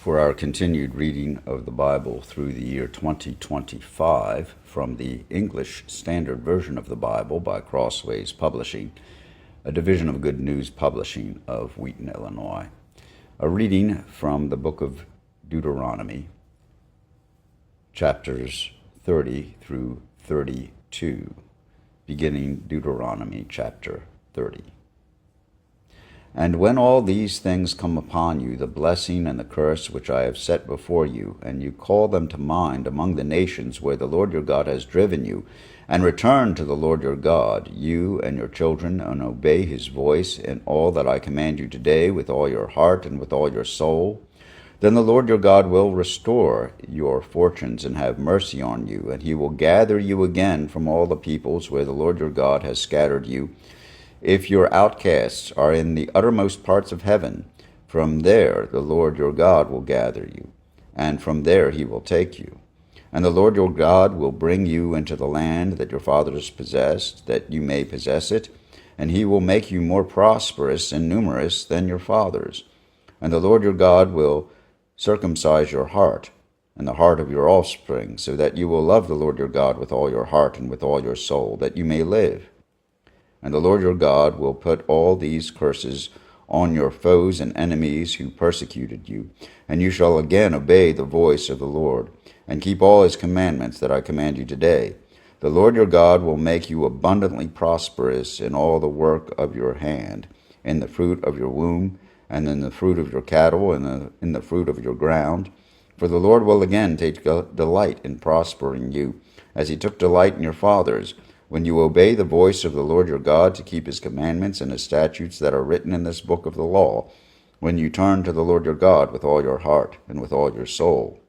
For our continued reading of the Bible through the year 2025 from the English Standard Version of the Bible by Crossways Publishing, a division of Good News Publishing of Wheaton, Illinois. A reading from the book of Deuteronomy, chapters 30 through 32, beginning Deuteronomy chapter 30. And when all these things come upon you, the blessing and the curse which I have set before you, and you call them to mind among the nations where the Lord your God has driven you, and return to the Lord your God, you and your children, and obey his voice in all that I command you today with all your heart and with all your soul, then the Lord your God will restore your fortunes and have mercy on you, and he will gather you again from all the peoples where the Lord your God has scattered you. If your outcasts are in the uttermost parts of heaven, from there the Lord your God will gather you, and from there he will take you. And the Lord your God will bring you into the land that your fathers possessed, that you may possess it, and he will make you more prosperous and numerous than your fathers. And the Lord your God will circumcise your heart, and the heart of your offspring, so that you will love the Lord your God with all your heart and with all your soul, that you may live. And the Lord your God will put all these curses on your foes and enemies who persecuted you, and you shall again obey the voice of the Lord, and keep all his commandments that I command you today. The Lord your God will make you abundantly prosperous in all the work of your hand, in the fruit of your womb, and in the fruit of your cattle, and in the fruit of your ground. For the Lord will again take delight in prospering you, as he took delight in your fathers, when you obey the voice of the Lord your God to keep his commandments and his statutes that are written in this book of the law, when you turn to the Lord your God with all your heart and with all your soul.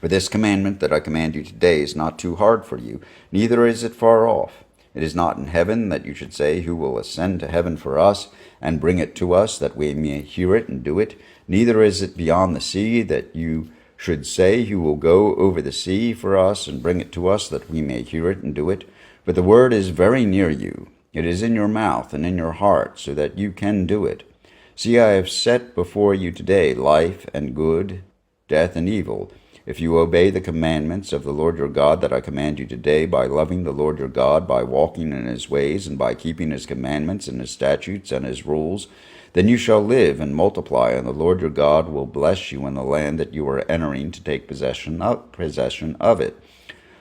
For this commandment that I command you today is not too hard for you, neither is it far off. It is not in heaven, that you should say, who will ascend to heaven for us, and bring it to us, that we may hear it and do it? Neither is it beyond the sea, that you should say, who will go over the sea for us, and bring it to us, that we may hear it and do it? But the word is very near you. It is in your mouth and in your heart, so that you can do it. See, I have set before you today life and good, death and evil. If you obey the commandments of the Lord your God that I command you today, by loving the Lord your God, by walking in his ways, and by keeping his commandments and his statutes and his rules, then you shall live and multiply, and the Lord your God will bless you in the land that you are entering to take possession of it.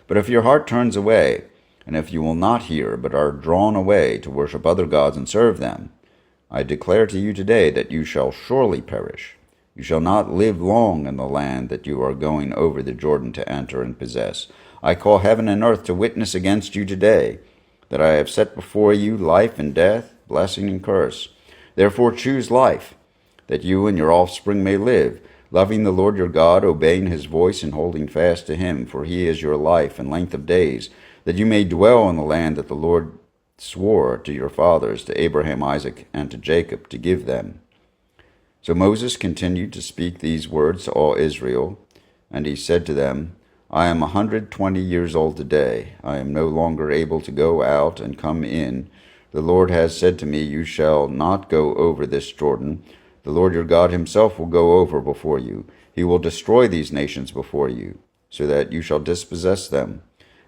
But if your heart turns away, and if you will not hear, but are drawn away to worship other gods and serve them, I declare to you today that you shall surely perish. You shall not live long in the land that you are going over the Jordan to enter and possess. I call heaven and earth to witness against you today, that I have set before you life and death, blessing and curse. Therefore choose life, that you and your offspring may live, loving the Lord your God, obeying his voice and holding fast to him, for he is your life and length of days, that you may dwell in the land that the Lord swore to your fathers, to Abraham, Isaac, and to Jacob, to give them. So Moses continued to speak these words to all Israel, and he said to them, I am 120 years old today. I am no longer able to go out and come in. The Lord has said to me, you shall not go over this Jordan. The Lord your God himself will go over before you. He will destroy these nations before you, so that you shall dispossess them.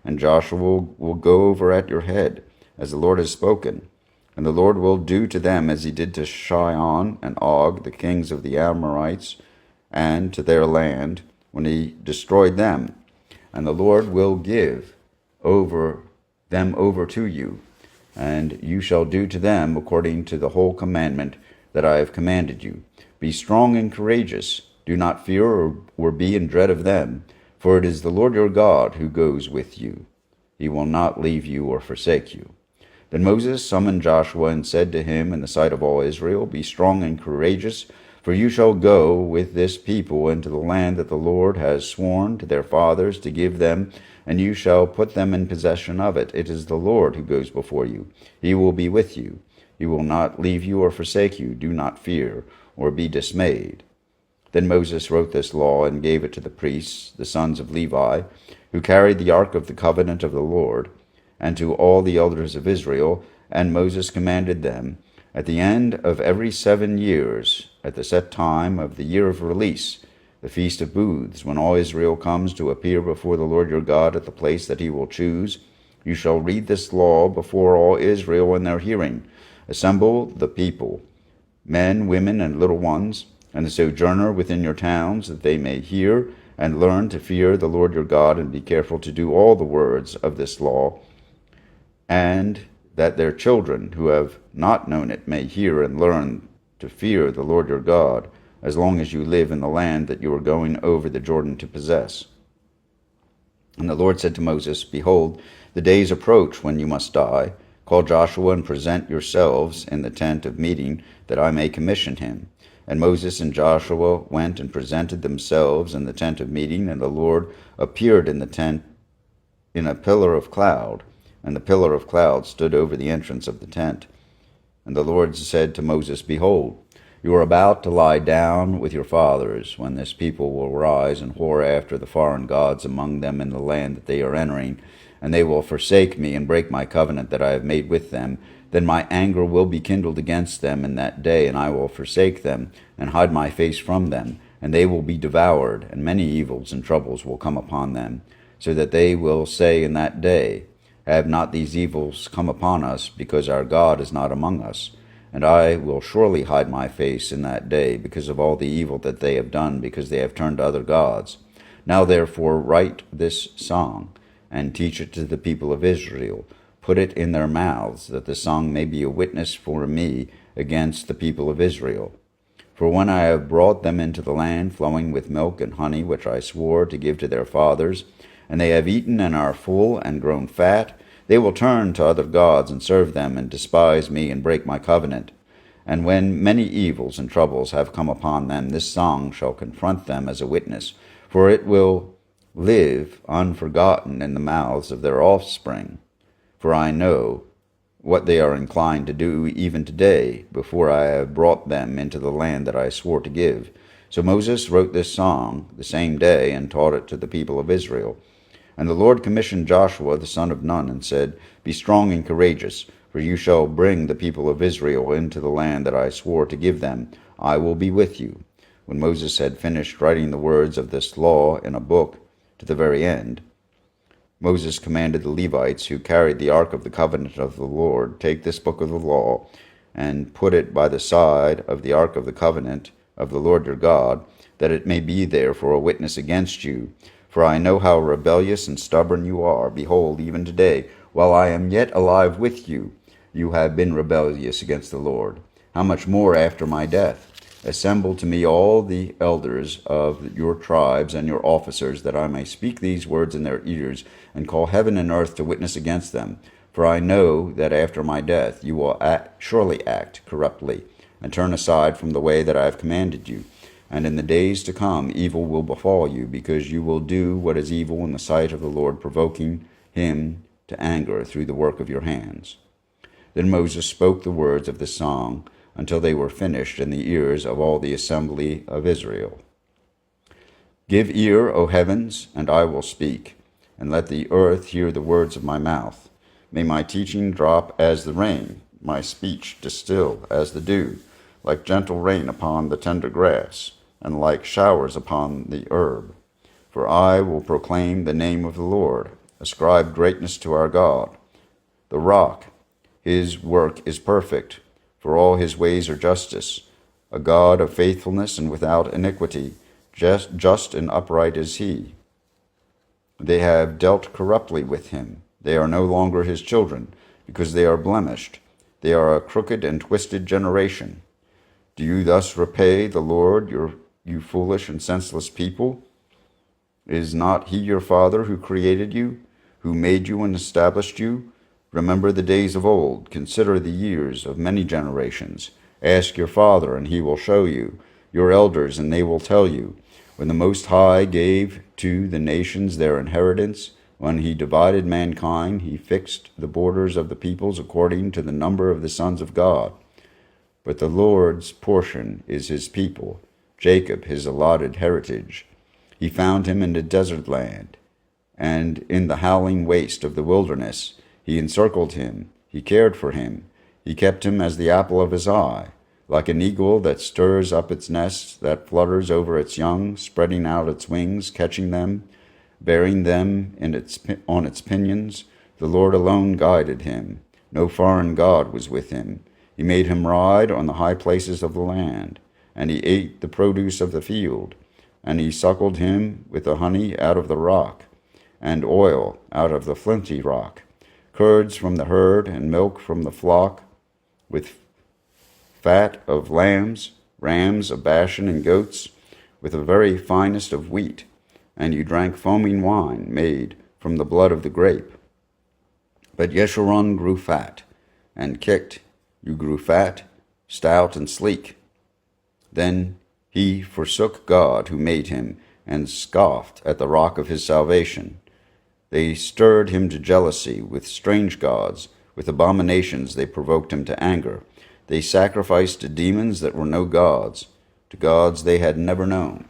And Joshua will go over at your head, as the Lord has spoken. And the Lord will do to them as he did to Sihon and Og, the kings of the Amorites, and to their land, when he destroyed them. And the Lord will give them over to you, and you shall do to them according to the whole commandment that I have commanded you. Be strong and courageous. Do not fear or be in dread of them, for it is the Lord your God who goes with you. He will not leave you or forsake you. Then Moses summoned Joshua and said to him in the sight of all Israel, Be strong and courageous, for you shall go with this people into the land that the Lord has sworn to their fathers to give them, and you shall put them in possession of it. It is the Lord who goes before you. He will be with you. He will not leave you or forsake you. Do not fear or be dismayed. Then Moses wrote this law and gave it to the priests, the sons of Levi, who carried the ark of the covenant of the Lord, and to all the elders of Israel. And Moses commanded them, At the end of every 7 years, at the set time of the year of release, the Feast of Booths, when all Israel comes to appear before the Lord your God at the place that he will choose. You shall read this law before all Israel in their hearing. Assemble the people, men, women, and little ones, and the sojourner within your towns, that they may hear and learn to fear the Lord your God, and be careful to do all the words of this law, and that their children who have not known it may hear and learn to fear the Lord your God, as long as you live in the land that you are going over the Jordan to possess. And the Lord said to Moses, Behold, the days approach when you must die. Call Joshua and present yourselves in the tent of meeting, that I may commission him. And Moses and Joshua went and presented themselves in the tent of meeting, and the Lord appeared in the tent in a pillar of cloud, and the pillar of cloud stood over the entrance of the tent. And the Lord said to Moses, Behold, you are about to lie down with your fathers, when this people will rise and whore after the foreign gods among them in the land that they are entering, and they will forsake me and break my covenant that I have made with them. Then my anger will be kindled against them in that day, and I will forsake them and hide my face from them, and they will be devoured, and many evils and troubles will come upon them, so that they will say in that day, Have not these evils come upon us, because our God is not among us? And I will surely hide my face in that day, because of all the evil that they have done, because they have turned to other gods. Now therefore write this song, and teach it to the people of Israel. Put it in their mouths, that the song may be a witness for me against the people of Israel. For when I have brought them into the land flowing with milk and honey, which I swore to give to their fathers, and they have eaten and are full and grown fat, they will turn to other gods and serve them, and despise me and break my covenant. And when many evils and troubles have come upon them, this song shall confront them as a witness, for it will live unforgotten in the mouths of their offspring. For I know what they are inclined to do even today, before I have brought them into the land that I swore to give. So Moses wrote this song the same day, and taught it to the people of Israel. And the Lord commissioned Joshua the son of Nun, and said, Be strong and courageous, for you shall bring the people of Israel into the land that I swore to give them. I will be with you. When Moses had finished writing the words of this law in a book to the very end, Moses commanded the Levites who carried the ark of the covenant of the Lord, Take this book of the law, and put it by the side of the ark of the covenant of the Lord your God, that it may be there for a witness against you. For I know how rebellious and stubborn you are. Behold, even today, while I am yet alive with you, you have been rebellious against the Lord. How much more after my death? Assemble to me all the elders of your tribes and your officers, that I may speak these words in their ears, and call heaven and earth to witness against them. For I know that after my death you will surely act corruptly, and turn aside from the way that I have commanded you. And in the days to come evil will befall you, because you will do what is evil in the sight of the Lord, provoking him to anger through the work of your hands. Then Moses spoke the words of the song until they were finished in the ears of all the assembly of Israel. Give ear, O heavens, and I will speak, and let the earth hear the words of my mouth. May my teaching drop as the rain, my speech distill as the dew, like gentle rain upon the tender grass, and like showers upon the herb. For I will proclaim the name of the Lord, ascribe greatness to our God. The rock, his work is perfect, for all his ways are justice. A God of faithfulness and without iniquity, just and upright is he. They have dealt corruptly with him. They are no longer his children, because they are blemished. They are a crooked and twisted generation. Do you thus repay the Lord, you foolish and senseless people? Is not he your father who created you, who made you and established you? Remember the days of old, consider the years of many generations. Ask your father, and he will show you, your elders, and they will tell you. When the Most High gave to the nations their inheritance, when he divided mankind, he fixed the borders of the peoples according to the number of the sons of God. But the Lord's portion is his people, Jacob his allotted heritage. He found him in the desert land, and in the howling waste of the wilderness. He encircled him, he cared for him, he kept him as the apple of his eye. like an eagle that stirs up its nest, that flutters over its young, spreading out its wings, catching them, bearing them on its pinions. The Lord alone guided him. No foreign god was with him. He made him ride on the high places of the land, and he ate the produce of the field. And he suckled him with the honey out of the rock, and oil out of the flinty rock, curds from the herd, and milk from the flock, with fat of lambs, rams of Bashan, and goats, with the very finest of wheat. And you drank foaming wine made from the blood of the grape. But Yeshurun grew fat, and kicked. You grew fat, stout, and sleek. Then he forsook God who made him, and scoffed at the rock of his salvation. They stirred him to jealousy with strange gods. With abominations they provoked him to anger. They sacrificed to demons that were no gods, to gods they had never known,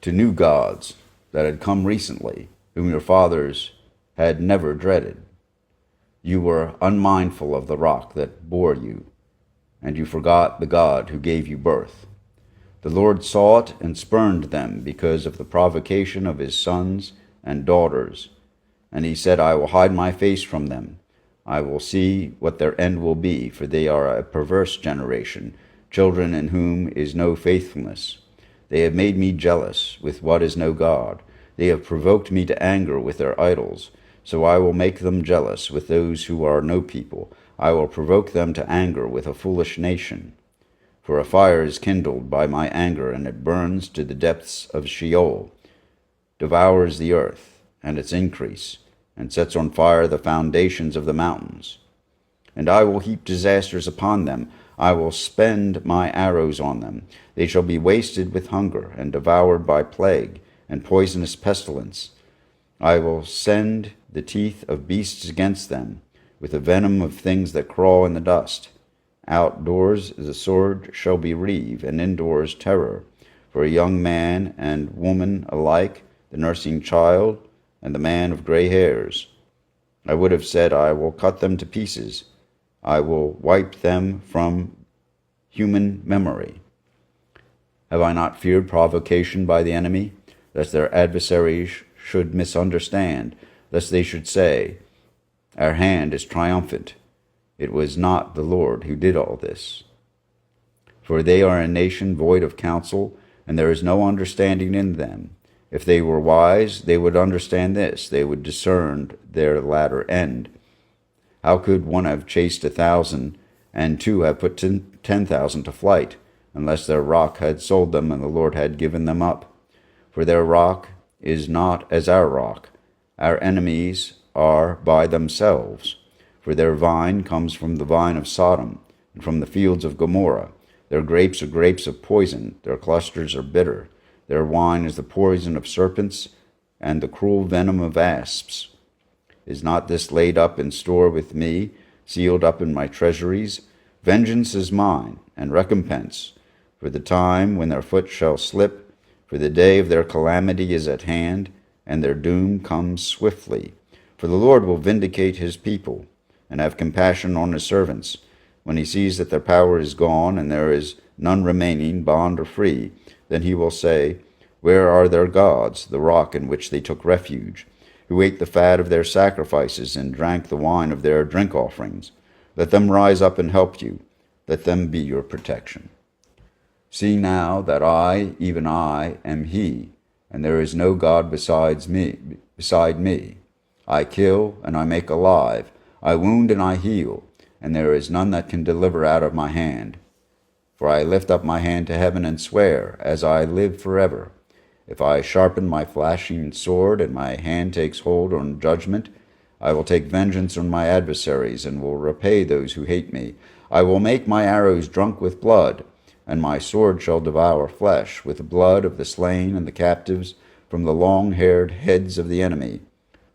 to new gods that had come recently, whom your fathers had never dreaded. You were unmindful of the rock that bore you, and you forgot the God who gave you birth. The Lord saw it and spurned them because of the provocation of his sons and daughters. And he said, I will hide my face from them. I will see what their end will be, for they are a perverse generation, children in whom is no faithfulness. They have made me jealous with what is no God. They have provoked me to anger with their idols. So I will make them jealous with those who are no people. I will provoke them to anger with a foolish nation. For a fire is kindled by my anger, and it burns to the depths of Sheol, devours the earth and its increase, and sets on fire the foundations of the mountains. And I will heap disasters upon them. I will spend my arrows on them. They shall be wasted with hunger, and devoured by plague and poisonous pestilence. I will send the teeth of beasts against them, with the venom of things that crawl in the dust. Outdoors the sword shall bereave, and indoors terror, for a young man and woman alike, the nursing child, and the man of gray hairs. I would have said, I will cut them to pieces. I will wipe them from human memory. Have I not feared provocation by the enemy, lest their adversaries should misunderstand, lest they should say, our hand is triumphant. It was not the Lord who did all this. For they are a nation void of counsel, and there is no understanding in them. If they were wise, they would understand this. They would discern their latter end. How could one have chased 1,000, and two have put 10,000 to flight, unless their rock had sold them, and the Lord had given them up? For their rock is not as our rock. Our enemies are by themselves. For their vine comes from the vine of Sodom, and from the fields of Gomorrah. Their grapes are grapes of poison. Their clusters are bitter. Their wine is the poison of serpents, and the cruel venom of asps. Is not this laid up in store with me, sealed up in my treasuries? Vengeance is mine, and recompense, for the time when their foot shall slip, for the day of their calamity is at hand, and their doom comes swiftly. For the Lord will vindicate his people, and have compassion on his servants, when he sees that their power is gone, and there is none remaining, bond or free. Then he will say, where are their gods, the rock in which they took refuge, who ate the fat of their sacrifices and drank the wine of their drink offerings? Let them rise up and help you. Let them be your protection. See now that I, even I, am he, and there is no God beside me. I kill and I make alive. I wound and I heal, and there is none that can deliver out of my hand. For I lift up my hand to heaven and swear, as I live forever, if I sharpen my flashing sword and my hand takes hold on judgment, I will take vengeance on my adversaries and will repay those who hate me. I will make my arrows drunk with blood, and my sword shall devour flesh, with the blood of the slain and the captives from the long-haired heads of the enemy.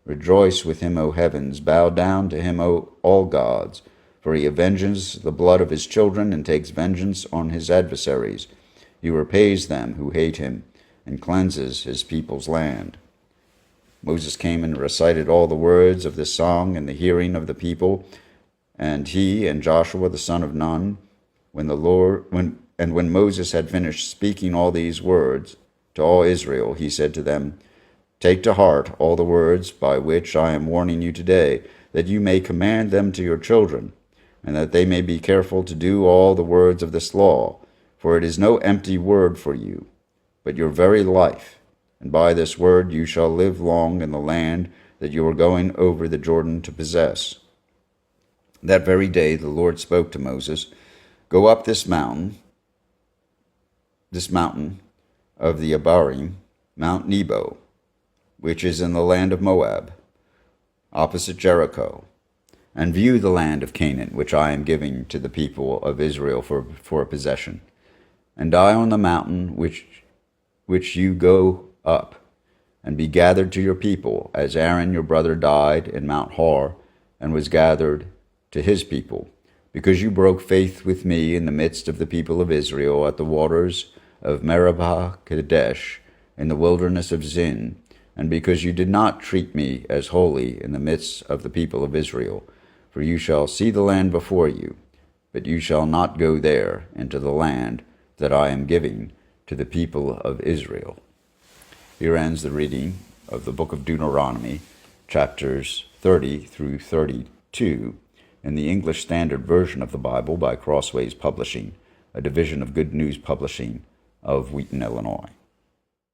Rejoice with him, O heavens, bow down to him, O all gods, for he avenges the blood of his children and takes vengeance on his adversaries. He repays them who hate him and cleanses his people's land. Moses came and recited all the words of this song in the hearing of the people, And he and Joshua the son of Nun, when Moses had finished speaking all these words to all Israel, he said to them, Take to heart all the words by which I am warning you today, that you may command them to your children, and that they may be careful to do all the words of this law. For it is no empty word for you, but your very life. And by this word you shall live long in the land that you are going over the Jordan to possess. That very day the Lord spoke to Moses, Go up this mountain of the Abarim, Mount Nebo, which is in the land of Moab, opposite Jericho, and view the land of Canaan, which I am giving to the people of Israel for a possession. And die on the mountain which you go up, and be gathered to your people, as Aaron your brother died in Mount Hor, and was gathered to his people, because you broke faith with me in the midst of the people of Israel at the waters of Meribah Kadesh in the wilderness of Zin, and because you did not treat me as holy in the midst of the people of Israel. For you shall see the land before you, but you shall not go there into the land that I am giving to the people of Israel. Here ends the reading of the book of Deuteronomy, chapters 30 through 32, in the English Standard Version of the Bible by Crossways Publishing, a division of Good News Publishing of Wheaton, Illinois.